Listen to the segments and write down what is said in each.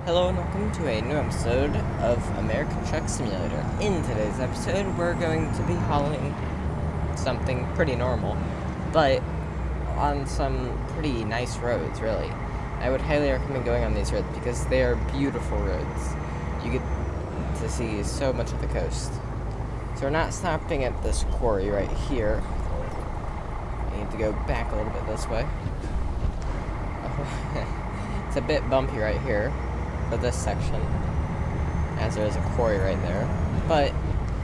Hello and welcome to a new episode of American Truck Simulator. In today's episode, we're going to be hauling something pretty normal, but on some pretty nice roads, really. I would highly recommend going on these roads because they are beautiful roads. You get to see so much of the coast. So we're not stopping at this quarry right here. I need to go back a little bit this way. It's a bit bumpy right here for this section, as there is a quarry right there. But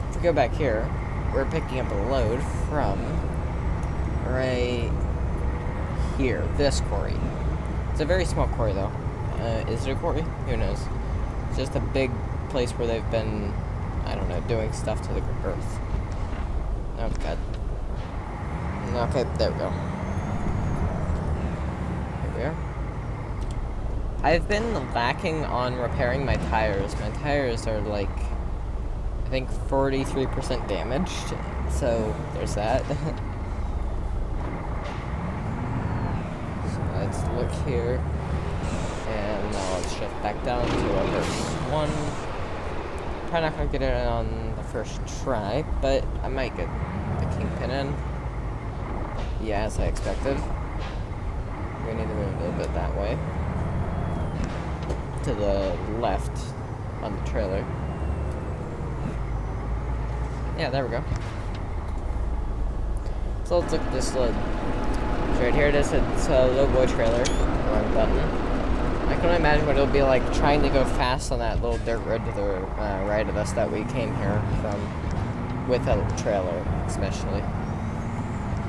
if we go back here, we're picking up a load from right here, this quarry. It's a very small quarry though. Is it a quarry? Who knows? It's just a big place where they've been, I don't know, doing stuff to the earth. Oh god. Okay, there we go. Here we are. I've been lacking on repairing my tires. My tires are like, I think 43% damaged, so there's that. So let's look here, and now let's shift back down to our first one. Probably not gonna get it on the first try, but I might get the kingpin in. Yeah, as I expected. We need to move a little bit that way. To the left on the trailer. Yeah, there we go. So let's look at this load. So right here it is, it's a low boy trailer. Wrong button. I can only imagine what it'll be like trying to go fast on that little dirt road to the right of us that we came here from, with a trailer, especially.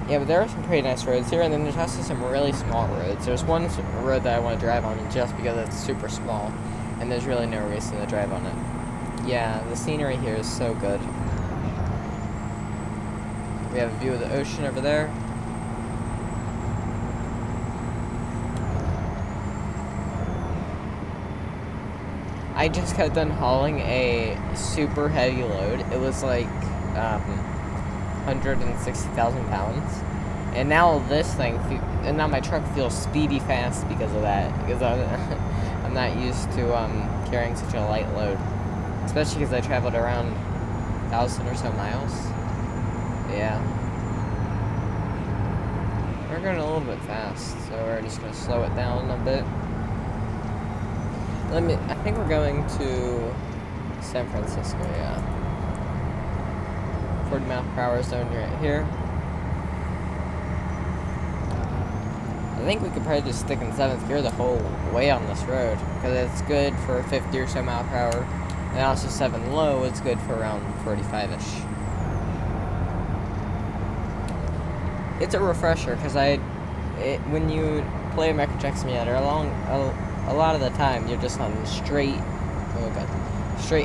Yeah, but there are some pretty nice roads here, and then there's also some really small roads. There's one road that I want to drive on just because it's super small, and there's really no reason to drive on it. Yeah, the scenery here is so good. We have a view of the ocean over there. I just got done hauling a super heavy load. It was like 160,000 pounds, and now this thing, and now my truck feels speedy fast because of that. Because I'm not used to carrying such a light load, especially because I traveled around 1,000 or so miles. Yeah, we're going a little bit fast, so we're just gonna slow it down a bit. I think we're going to San Francisco. Yeah. 40 mile per hour zone right here. I think we could probably just stick in 7th gear the whole way on this road, because it's good for 50 or so mile per hour, and also 7 low is good for around 45-ish. It's a refresher, because when you play American Truck Simulator, a lot of the time you're just on straight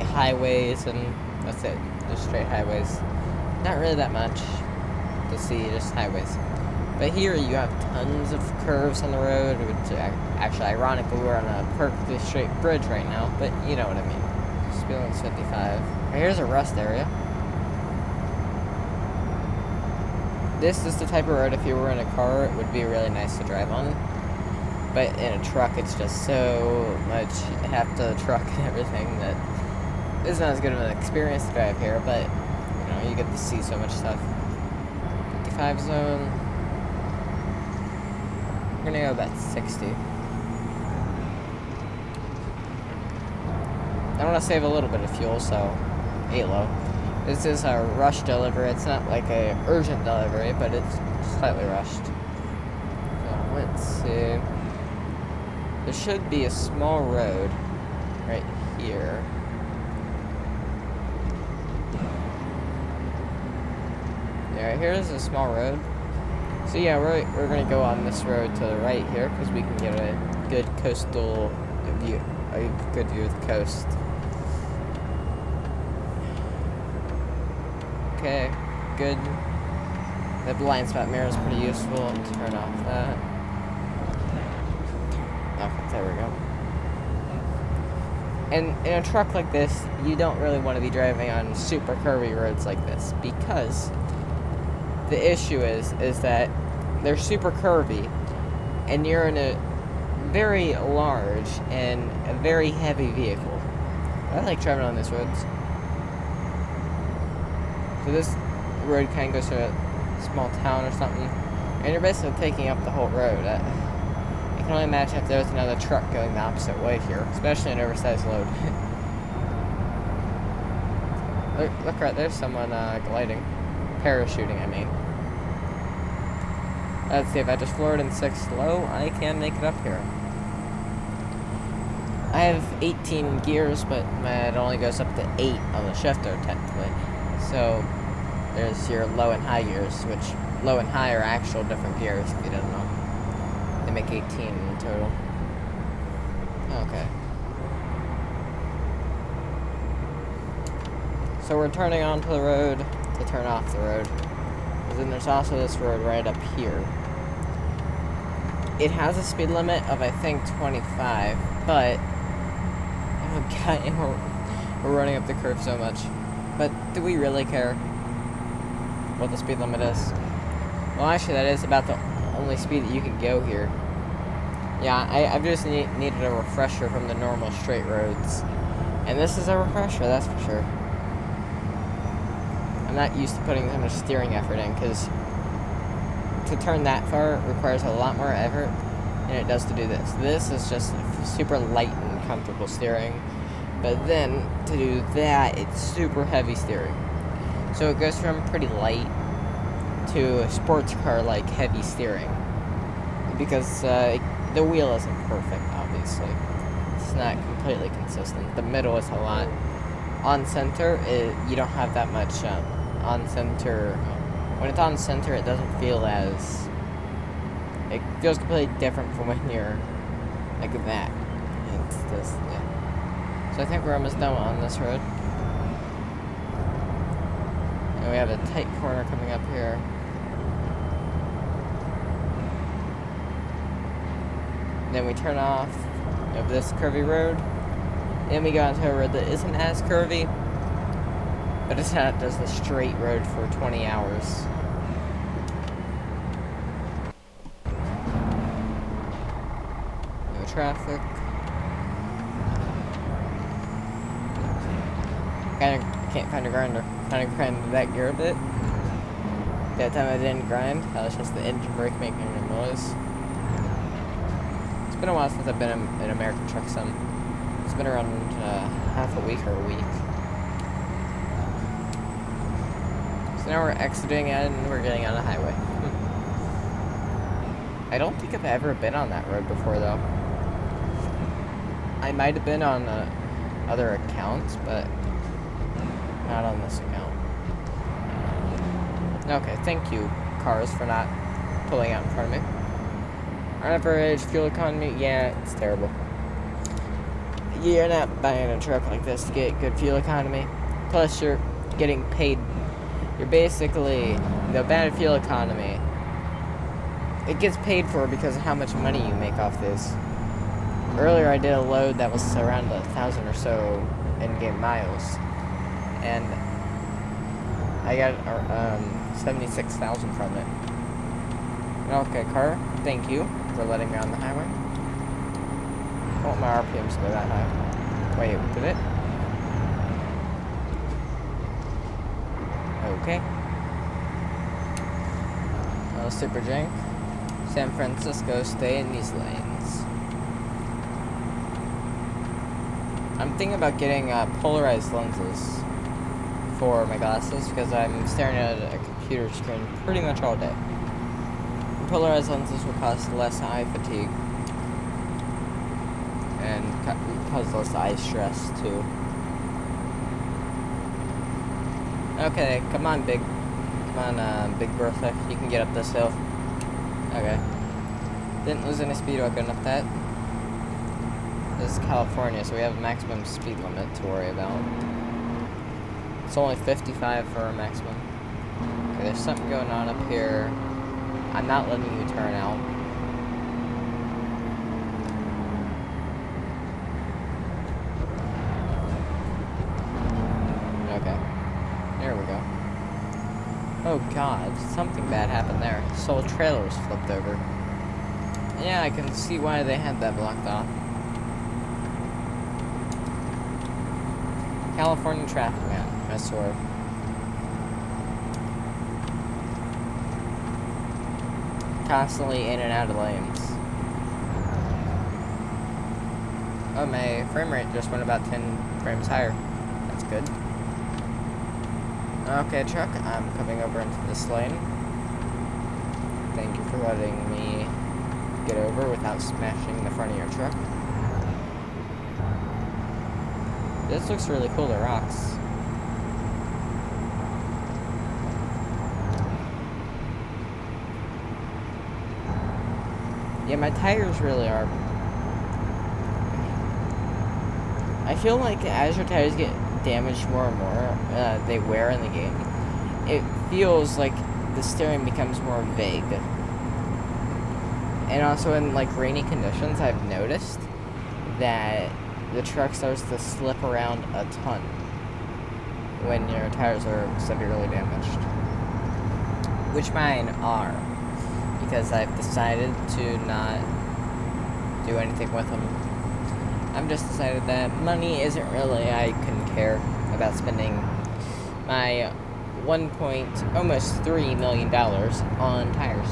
highways, and that's it, just straight highways. Not really that much to see, just highways. But here you have tons of curves on the road, which actually, ironically, we're on a perfectly straight bridge right now, but you know what I mean. Speed limit's 55. Here's a rust area. This is the type of road, if you were in a car, it would be really nice to drive on. But in a truck, it's just so much, you have to truck and everything, that it's not as good of an experience to drive here, but you get to see so much stuff. 55 zone. We're gonna go about 60. I want to save a little bit of fuel, so 8 low. This is a rush delivery. It's not like a urgent delivery, but it's slightly rushed. So let's see. There should be a small road right here. Yeah, here's a small road. So yeah, we're gonna go on this road to the right here because we can get a good coastal view, a good view of the coast. Okay, good. The blind spot mirror is pretty useful. Turn off that. Okay, there we go. And in a truck like this, you don't really want to be driving on super curvy roads like this, because the issue is that they're super curvy, and you're in a very large and a very heavy vehicle. I like driving on these roads. So this road kind of goes to a small town or something, and you're basically taking up the whole road. I can only imagine if there was another truck going the opposite way here, especially an oversized load. look right there's someone gliding. Parachuting, I mean. Let's see, if I just floor it in 6 slow, I can make it up here. I have 18 gears, but it only goes up to 8 on the shifter, technically. So, there's your low and high gears, which low and high are actual different gears, if you didn't know. They make 18 in total. Okay. So we're turning onto the road to turn off the road. And then there's also this road right up here. It has a speed limit of, I think, 25, but oh god, we're running up the curve so much. But do we really care what the speed limit is? Well, actually, that is about the only speed that you can go here. Yeah, I've just needed a refresher from the normal straight roads. And this is a refresher, that's for sure. I'm not used to putting so much steering effort in, because to turn that far requires a lot more effort than it does to do this. This is just super light and comfortable steering. But then, to do that, it's super heavy steering. So it goes from pretty light to a sports car-like heavy steering. Because the wheel isn't perfect, obviously. It's not completely consistent. The middle is a lot. On center, you don't have that much on center. When it's on center, it doesn't feel as... It feels completely different from when you're like that. It's just, yeah. So I think we're almost done on this road. And we have a tight corner coming up here. Then we turn off of this curvy road. Then we go onto a road that isn't as curvy, but it's not just a straight road for 20 hours. No traffic. Can't find a grinder. Kind of grinded that gear a bit. That time I didn't grind. That was just the engine brake making a noise. It's been a while since I've been in American Truck Sim. It's been around half a week or a week. So now we're exiting and we're getting on a highway. I don't think I've ever been on that road before, though. I might have been on other accounts, but not on this account. Okay, thank you, cars, for not pulling out in front of me. Our average fuel economy, yeah, it's terrible. You're not buying a truck like this to get good fuel economy. Plus, you're getting paid. You're basically, the bad fuel economy, it gets paid for because of how much money you make off this. Earlier, I did a load that was around 1,000 or so in-game miles. And I got 76,000 from it. Okay, car, thank you for letting me on the highway. I want my RPMs to go that high. Wait, did it? Okay. Super jank. San Francisco, stay in these lanes. I'm thinking about getting polarized lenses for my glasses because I'm staring at a computer screen pretty much all day. Polarized lenses will cause less eye fatigue and cause less eye stress too. Okay, come on, Big Bertha, you can get up this hill. Okay. Didn't lose any speed while going up that. This is California, so we have a maximum speed limit to worry about. It's only 55 for our maximum. Okay, there's something going on up here. I'm not letting you turn out. Okay. There we go. Oh god, something bad happened there. This whole trailer was flipped over. Yeah, I can see why they had that blocked off. California traffic man, I swear. Constantly in and out of lanes. Oh, my frame rate just went about 10 frames higher. That's good. Okay, truck, I'm coming over into this lane. Thank you for letting me get over without smashing the front of your truck. This looks really cool, the rocks. Yeah, my tires really are. I feel like as your tires get damaged more and more, they wear in the game, it feels like the steering becomes more vague. And also in like rainy conditions, I've noticed that the truck starts to slip around a ton when your tires are severely damaged. Which mine are, because I've decided to not do anything with them. I've just decided that money isn't really, I couldn't care about spending my almost $3 million on tires.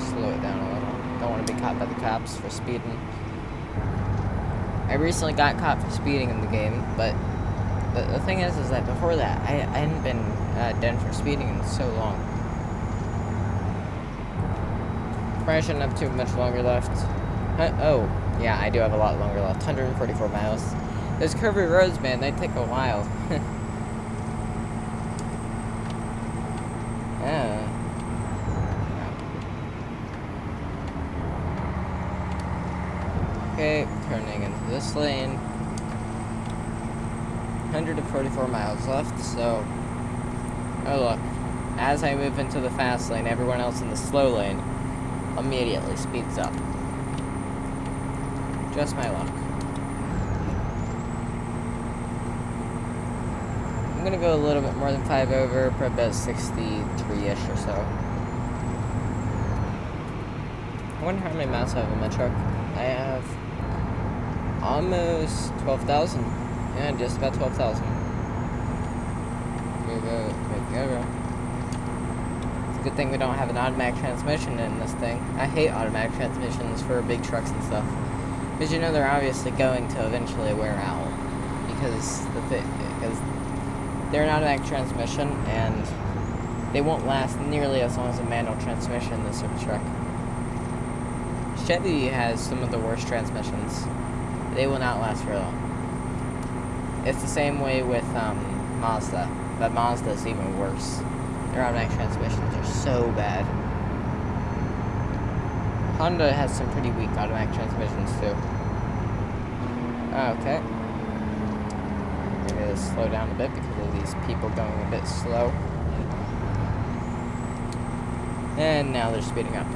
Slow it down a little. Don't want to be caught by the cops for speeding. I recently got caught for speeding in the game, but the thing is that before that, I hadn't been done for speeding in so long. Probably shouldn't have too much longer left. Oh, yeah, I do have a lot longer left. 144 miles. Those curvy roads, man, they take a while. Yeah. Okay, turning into this lane. 144 miles left, so... Oh, look. As I move into the fast lane, everyone else in the slow lane immediately speeds up. Just my luck. I'm gonna go a little bit more than 5 over, probably about 63-ish or so. I wonder how many miles I have in my truck. I have almost 12,000. Yeah, just about 12,000. Go. It's a good thing we don't have an automatic transmission in this thing. I hate automatic transmissions for big trucks and stuff. Because you know they're obviously going to eventually wear out. Because they're an automatic transmission and they won't last nearly as long as a manual transmission in this sort of truck. Chevy has some of the worst transmissions. They will not last very long. It's the same way with Mazda, but Mazda is even worse. Their automatic transmissions are so bad. Honda has some pretty weak automatic transmissions too. Okay. I'm going to slow down a bit because of these people going a bit slow. And now they're speeding up.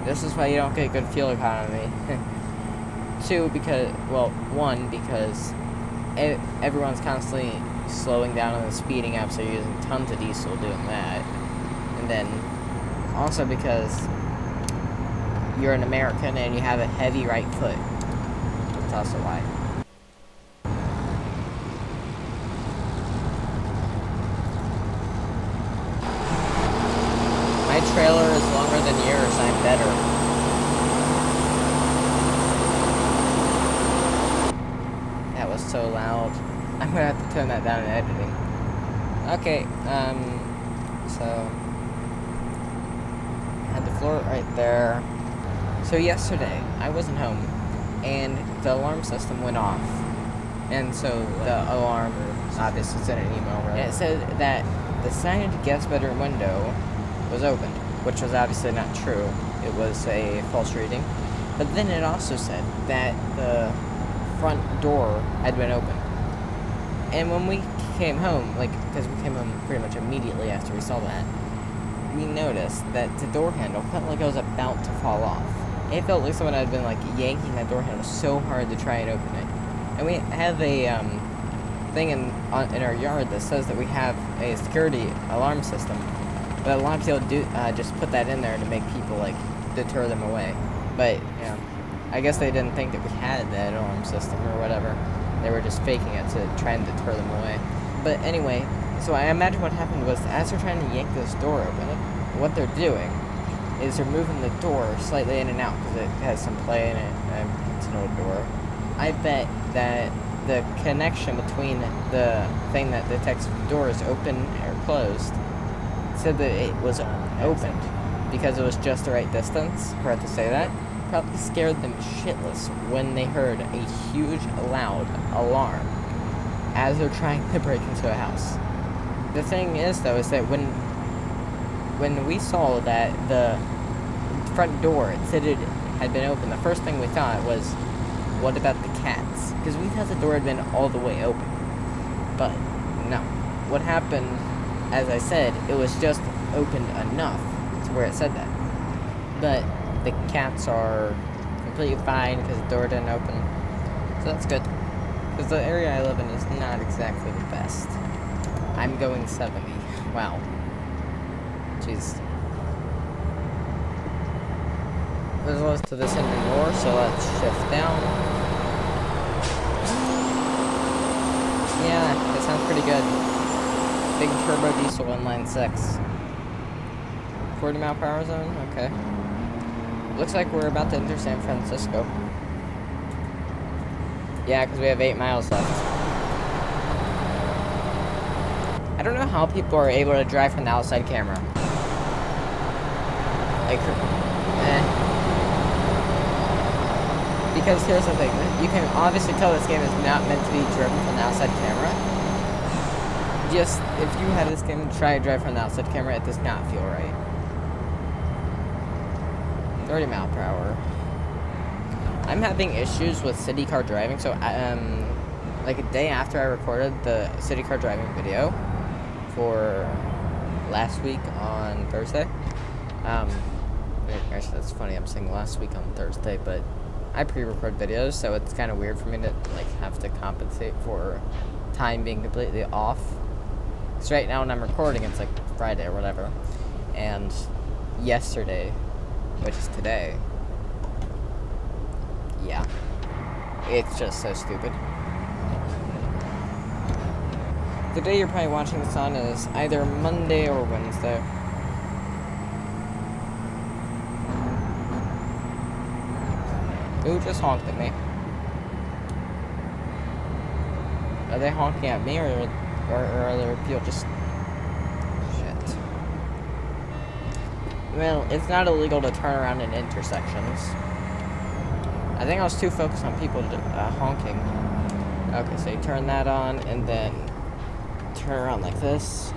This is why you don't get good fuel economy. Two, because, well, one, because everyone's constantly slowing down and speeding up, so you're using tons of diesel doing that. And then, also because you're an American and you have a heavy right foot. That's also why. My trailer is longer than yours, I'm better. That was so loud. I'm gonna have to turn that down in editing. Okay, so I had the floor right there. So yesterday, I wasn't home, and the alarm system went off. And so the alarm, obviously sent an email, right? And it said that the signed guest bedroom window was opened, which was obviously not true. It was a false reading. But then it also said that the front door had been opened. And when we came home, because we came home pretty much immediately after we saw that, we noticed that the door handle felt like it was about to fall off. It felt like someone had been, yanking that door handle so hard to try and open it. And we have a, thing in our yard that says that we have a security alarm system But a lot of people do just put that in there to make people like deter them away. But yeah, I guess they didn't think that we had that alarm system or whatever. They were just faking it to try and deter them away. But anyway, so I imagine what happened was as they're trying to yank this door open, what they're doing is they're moving the door slightly in and out because it has some play in it and it's an old door. I bet that the connection between the thing that detects if the door is open or closed said that it was opened because it was just the right distance for it to say that. Probably scared them shitless when they heard a huge, loud alarm as they're trying to break into a house. The thing is, though, is that when we saw that the front door, it said it had been open, the first thing we thought was, what about the cats? Because we thought the door had been all the way open. But, no. What happened, as I said, it was just opened enough to where it said that. But the cats are completely fine because the door didn't open. So that's good. Because the area I live in is not exactly the best. I'm going 70. Wow. Jeez. There's a list to this end more, so let's shift down. Yeah, that sounds pretty good. Big turbo diesel inline 6. 40 mile per hour zone? Okay. Looks like we're about to enter San Francisco. Yeah, because we have 8 miles left. I don't know how people are able to drive from the outside camera. Like, Because here's the thing, you can obviously tell this game is not meant to be driven from the outside camera. Just, if you had this game and try to drive from the outside camera, it does not feel right. 30 mile per hour. I'm having issues with city car driving, so like a day after I recorded the city car driving video for last week on Thursday. Actually, that's funny, I'm saying last week on Thursday, but I pre-record videos, so it's kind of weird for me to like have to compensate for time being completely off. So right now when I'm recording, it's like Friday or whatever, and yesterday, which is today, yeah, it's just so stupid. The day you're probably watching this on is either Monday or Wednesday. Who just honked at me? Are they honking at me, or are there people just... Shit. Well, it's not illegal to turn around in intersections. I think I was too focused on people honking. Okay, so you turn that on, and then turn around like this.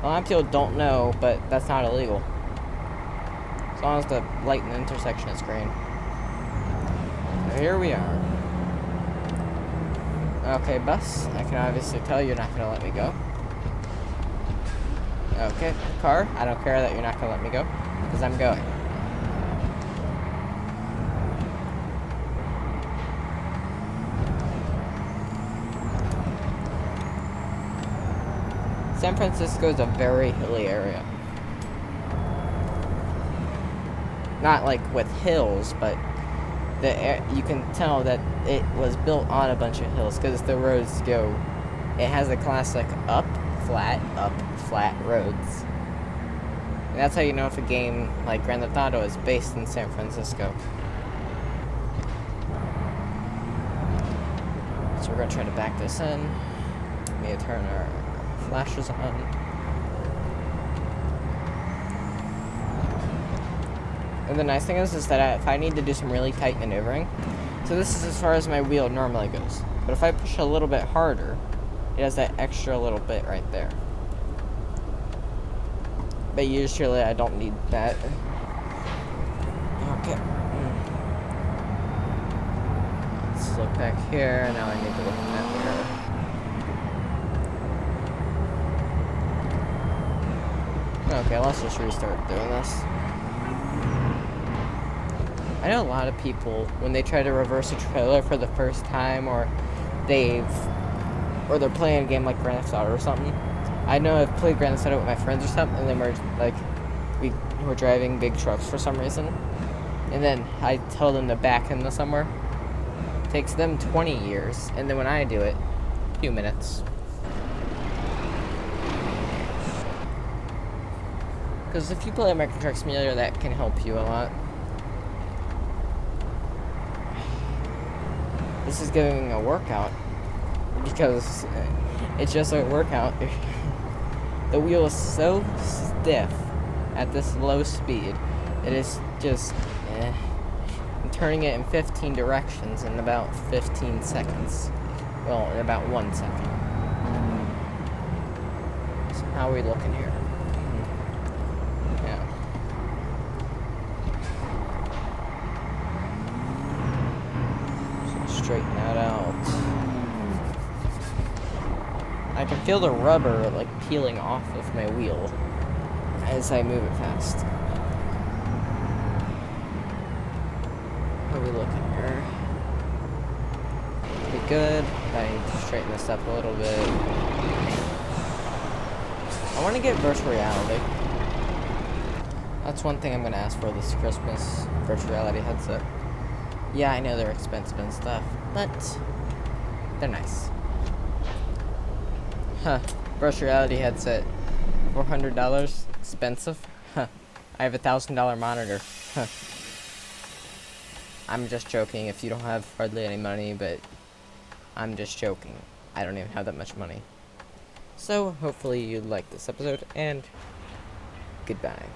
A lot of people don't know, but that's not illegal. As long as the light in the intersection is green. So here we are. Okay, bus. I can obviously tell you're not going to let me go. Okay, car. I don't care that you're not going to let me go, because I'm going. San Francisco is a very hilly area. Not like with hills, but you can tell that it was built on a bunch of hills because the roads go. It has a classic up, flat roads. And that's how you know if a game like Grand Theft Auto is based in San Francisco. So we're gonna try to back this in. We need to turn our flashes on. And the nice thing is that if I need to do some really tight maneuvering, so this is as far as my wheel normally goes. But if I push a little bit harder, it has that extra little bit right there. But usually I don't need that. Okay. Let's look back here. Now I need to look in that mirror. Okay, let's just restart doing this. I know a lot of people, when they try to reverse a trailer for the first time, or they're playing a game like Grand Theft Auto or something, I know I've played Grand Theft Auto with my friends or something, and then we were driving big trucks for some reason, and then I tell them to back into somewhere. It takes them 20 years, and then when I do it, a few minutes. Because if you play American Truck Simulator, that can help you a lot. This is giving a workout, because it's just a workout. The wheel is so stiff at this low speed. It is just, I'm turning it in 15 directions in about 15 seconds. Well, in about 1 second. So how are we looking here? Yeah. So straighten that out. I can feel the rubber like peeling off of my wheel as I move it fast. How are we looking here? Pretty good. I need to straighten this up a little bit. I want to get virtual reality. That's one thing I'm going to ask for this Christmas, virtual reality headset. Yeah, I know they're expensive and stuff, but they're nice. Huh, virtual reality headset, $400, expensive? Huh, I have a $1,000 monitor. Huh. I'm just joking if you don't have hardly any money, but I'm just joking. I don't even have that much money. So, hopefully you liked this episode, and goodbye.